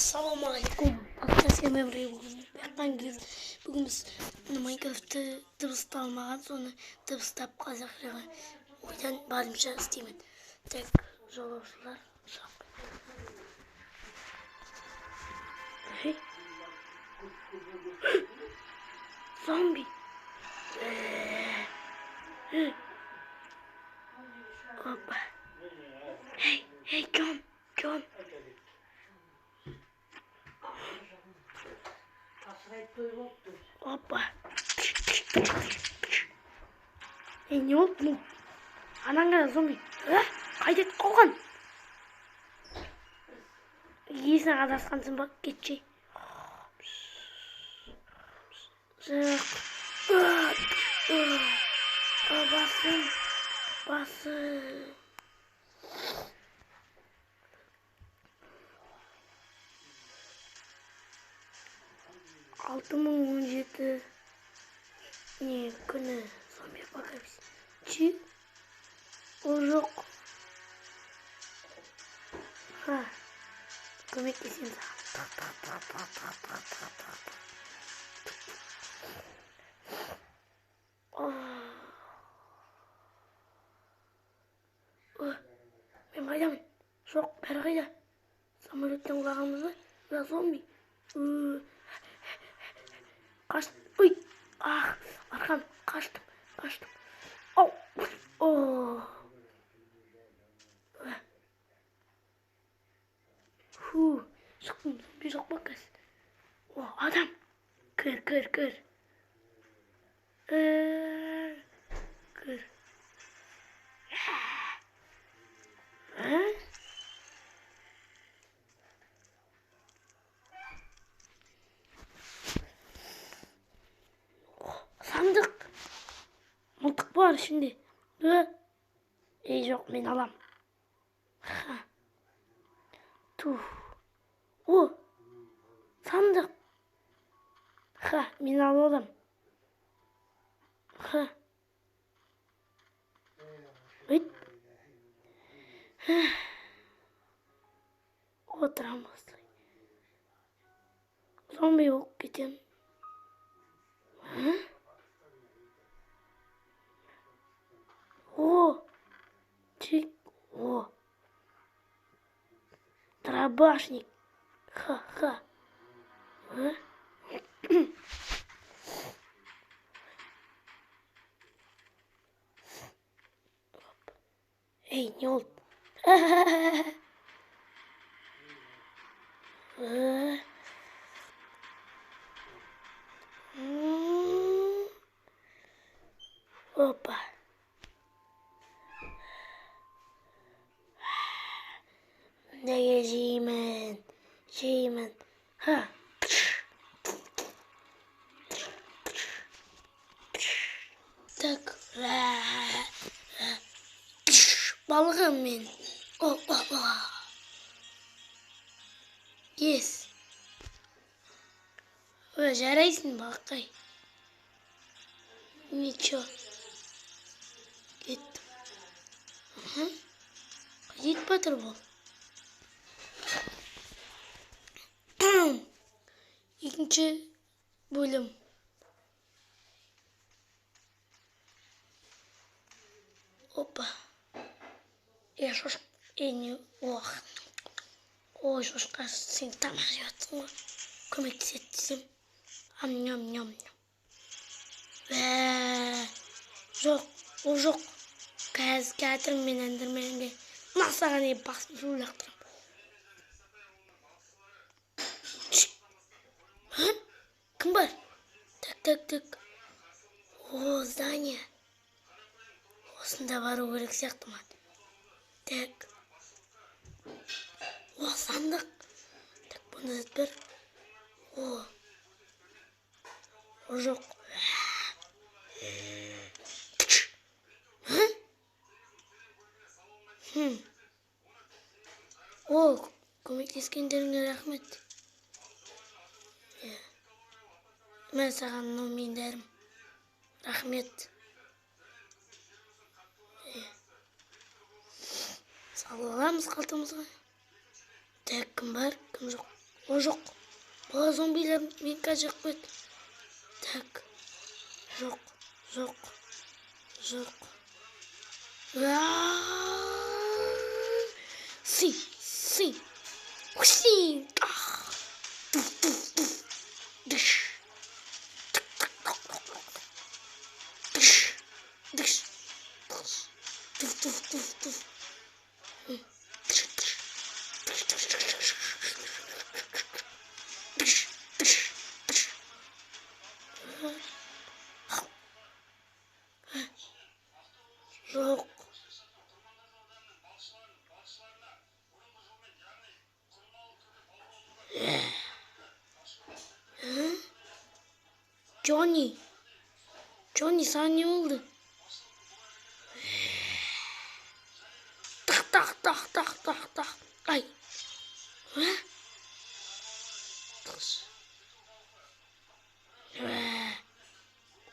Assalamualaikum. Podcastga men buyoqdan bugun biz Minecraft'ı dыбысталмаған, соны дыбыстап қазақшаға ойдан барымша істеймін. Тек жолаушылар жоқ. Зомби. Опа. Hey, John. Опа. Не oldu? Анаңа зомби. Қайда қалған? Есіне адасқансың ба? Кетші. Жоқ. Басым. 6017 күні зомби апокалипсис. Ол жоқ. Көмектесемін саған. Мен қайдамын? Жоқ, бәрі қайда? Самолеттен құлағанбыз ба? Бірақ зомби. Kaçtım. Uy. Arkam. Kaçtım. Oh. Çıktım. Bir sok bakas. Adam. Kır. Kır. Sandık. Mıltık var şimdi. Yok ben alam. Sandık. Ben alalım. Oturam baslayın. Zombi yok gidin. Трабашник. Эй, не oldu? Опа. Ne Şeymen. Tak. Balığım ben. Yes. Жарайсың бақай. Ничего. Кеттім. Қажет батыр бол. İkinci bölüm. Опа. Ой, шошқа, сен тамақ жеп ғой. Көмектесем. Ням. Жоқ, ол жоқ. Қазір кәтірім мен әндірменге. Масаған еп бақсын жулақтырам. Кім бар? Так. Здание. Осында бару керек сияқты ма? Так. Сандық. Так, бұны бір. Жоқ. Көмектескендеріңе рахмет. Мен саған номендерім. Рахмет. Салғаламыз қалтымызға. Тек кім бар, кім жоқ. О жоқ. Бала зомбилер мен қажақ бет. Так. Жоқ. Жоқ. Жоқ. Си. Си. Си. Дыш. Дыш. Дыш. Туф, туф, туф, туф. Жоқ. Джонни. Джонни, саған не болды? Тақ. Ай.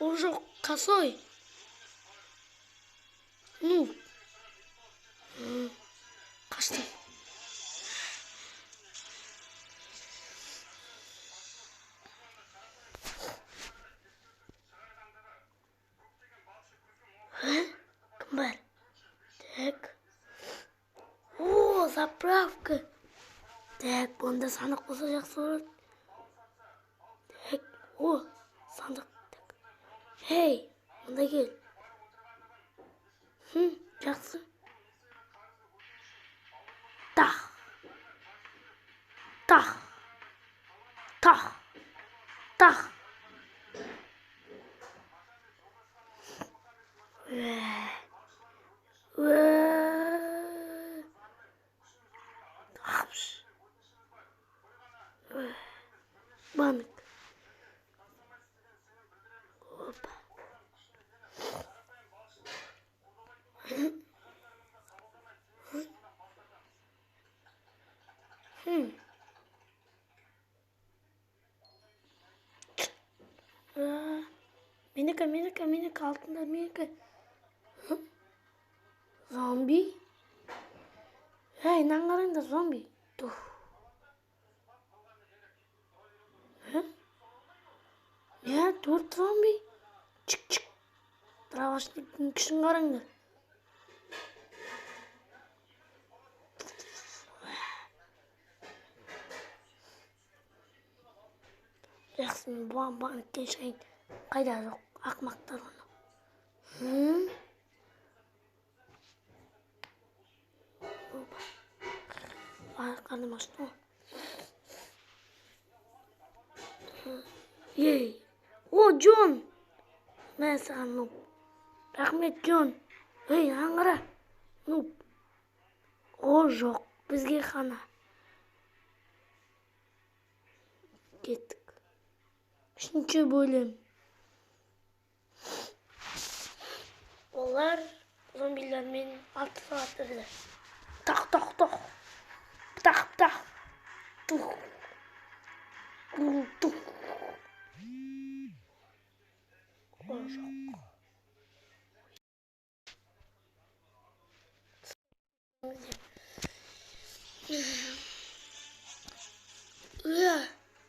О жоқ, косой. Ну. Қаштым. Кім бар? Так. О, заправка. Так, бұнда сандық болса жақсы болады. Так, о, сандық. Так. Хей, мұнда кел. Жақсы. Тақ. Банк. Опа. Менікі, алтында менікі. Зомби? Ей, наңғарыңда зомби. Тух. Не, 4 зомби? Чик. Правашниктің күшін қараңдар. Жақсы, мен банктен шығайын. Қайда жоқ, ақмақтар оны. Қарным ашты ғой. Ей, о, Джон! Мен саған нұп. Рахмет, Джон. Ей, аңғара. Нұп. О, жоқ, бізге қана. Кеттік. Үшінші бөлім. Олар зомбилермен атыса атырды. Тақ. Тух. О, жоқ.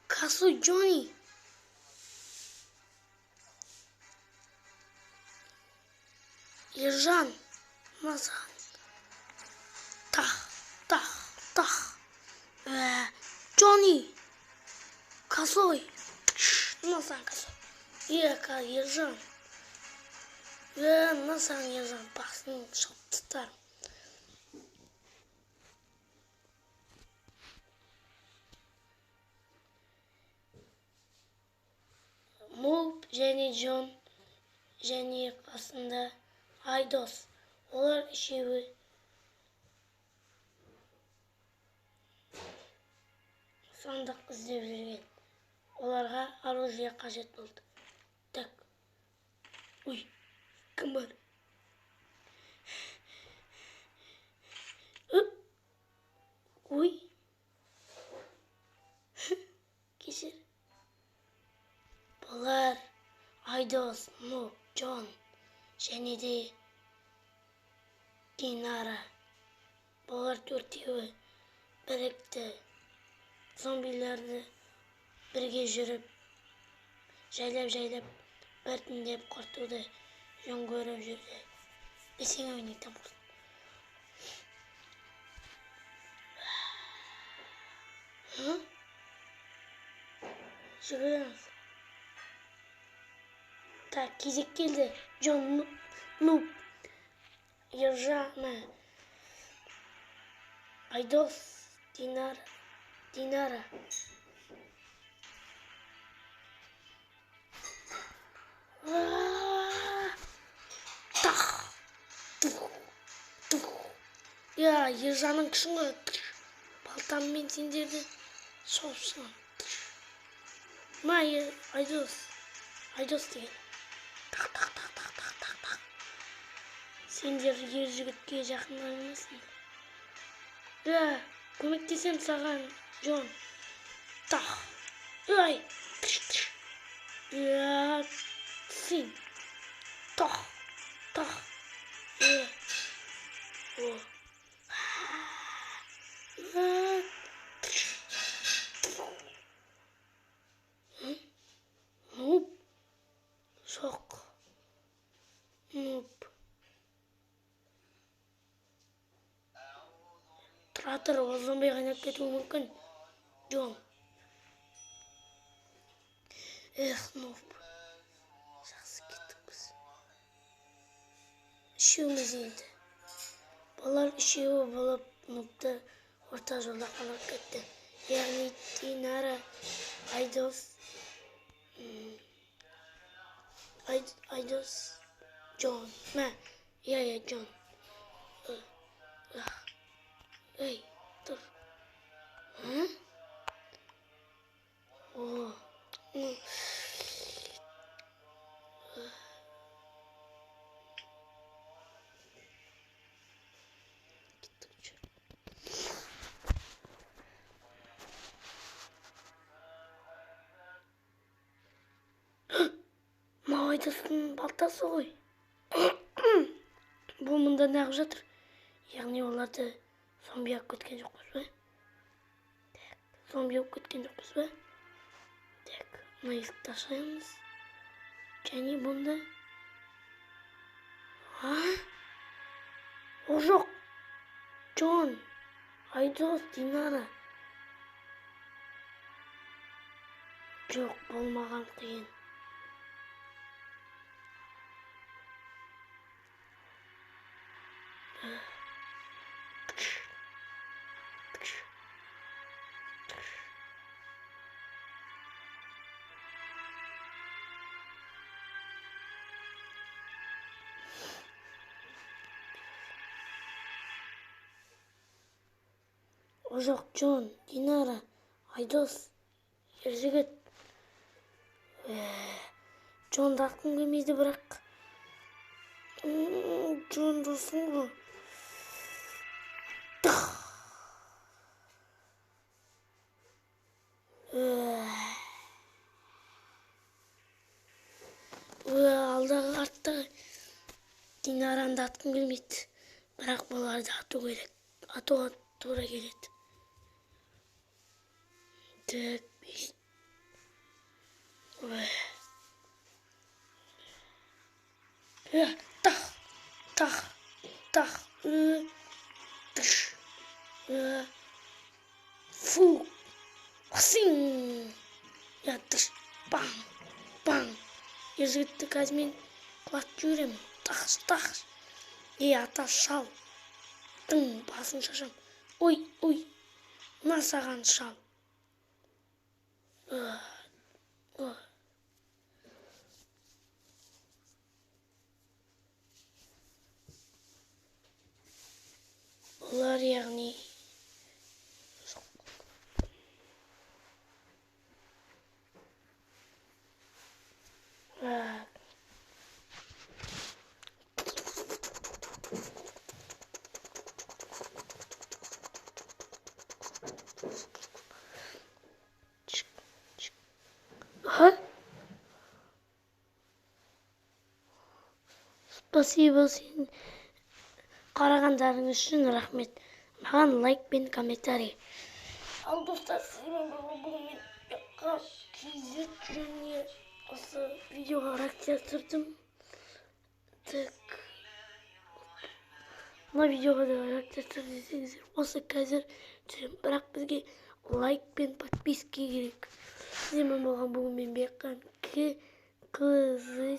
Косой Джонни. Ержан. Назад. Тах. Джонни. Косой. Назад косой. Ержан. Назад Ержан. Басын шоқтықтар. Нуп және Джон және қасында Айдос. Олар үшеуі сандық іздеп жүрген. Оларға оружие қажет болды. Так. Ой, кім бар? Ой. Кешір. Бұлар Айдос, Нуп, Джон және де Динара. Бұлар төртеуі бірікті. зомбилерді бірге жүріп, жайлап біртіндеп құртуды жөн көріп жүрді. Десең ойнайтын болсын. Жүгіреміз. Так, кезек келді. Джон, Нуб, Ержана, Айдос, Динара. Я, Ержанның күшін көріп, балтаммен сендерді соғып шығам. Ма, Айдос деген. Так. Сендер ер жігітке жақындаймысың. Я, көмектесем саған, Джон. Так. Ай. Я, сен. Так. О. Нуб. Жоқ. Нуб. Тұратыр, ол зомби қайнап кетуі мүмкін. Джон. Нуб. Жақсы кеттік біз. Үшеуміз енді. Балар үшеуі болып Нубты орта жолда қалып кетті. Яғни Динара, Айдос, Джон. Ма, я, Джон. Ей, тұр. О. Айдостың балтасы ғой. Бұл мұнда неғып жатыр? Яғни оларды зомби алып кеткен жоқпыз ба? Зомби алып кеткен жоқпыз ба? Так, мына есікті ташаймыз. Және бұнда... О, жоқ. Джон, Айдос, Динара. Жоқ, болмаған қиын. О жоқ, Джон, Динара, Айдос, ержігіт. Джон даққым келмейді бірақ. Джон досың ғой. Алдағы қарттағы Динаранды атқым келмейді. Бірақ бұларды ату керек. Атуға тура келеді. Так, тах. Фу. Син. Я тыш. Бам. Ержігітті қазмен құлатып жүремін. Тахш. Ата шал. Басын шашам. Ой. Мына саған шал. Олар яғни Спасибо сен қарағандарың үшін рахмет. Маған лайк пен комментарий. Ал достар, сізбен бүгін мен кейзет және осы видеоға реакция түсірдім. Так, мына видеоға да реакция түсір десеңіздер, осы қазір түсіремін. Бірақ бізге лайк пен подписка керек. Сізбен болған бүгін мен Бекхан Кызыч.